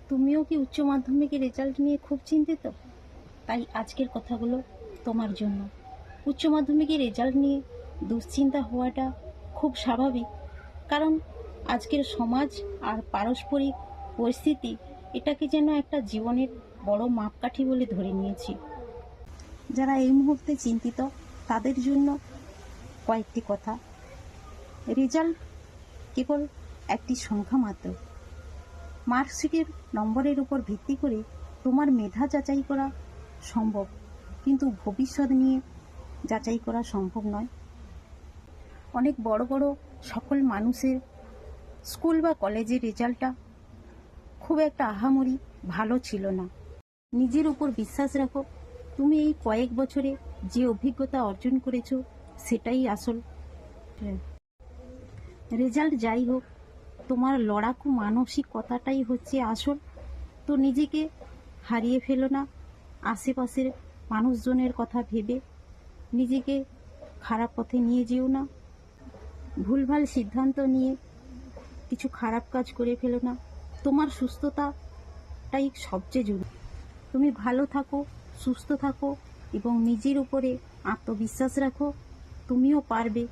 তুমিও কি উচ্চ মাধ্যমিকের রেজাল্ট নিয়ে খুব চিন্তিত? তাই আজকের কথাগুলো তোমার জন্য। উচ্চ মাধ্যমিকের রেজাল্ট নিয়ে দুশ্চিন্তা হওয়াটা খুব স্বাভাবিক, কারণ আজকের সমাজ আর পারস্পরিক পরিস্থিতি এটাকে যেন একটা জীবনের বড় মাপকাঠি বলে ধরে নিয়েছি। যারা এই মুহূর্তে চিন্তিত তাদের জন্য কয়েকটি কথা। রেজাল্ট কেবল একটি সংখ্যা মাত্র। মার্কশিটের নম্বরের উপর ভিত্তি করে তোমার মেধা যাচাই করা সম্ভব, কিন্তু ভবিষ্যৎ নিয়ে যাচাই করা সম্ভব নয়। অনেক বড় বড় সফল মানুষের স্কুল বা কলেজের রেজাল্টটা খুব একটা আহামরি ভালো ছিল না। নিজের উপর বিশ্বাস রাখো। তুমি এই কয়েক বছরে যে অভিজ্ঞতা অর্জন করেছো সেটাই আসল। রেজাল্ট যাই হোক, তোমার লড়াকু মানসিকতাটাই হচ্ছে আসল। তো নিজেকে হারিয়ে ফেলো না আশেপাশের মানুষজনের কথা ভেবে। নিজেকে খারাপ পথে নিয়ে যেও না। ভুলভাল সিদ্ধান্ত নিয়ে কিছু খারাপ কাজ করে ফেলো না। তোমার সুস্থতাটাই সবচেয়ে জরুরি। তুমি ভালো থাকো, সুস্থ থাকো এবং নিজের উপরে আত্মবিশ্বাস রাখো। তুমিও পারবে।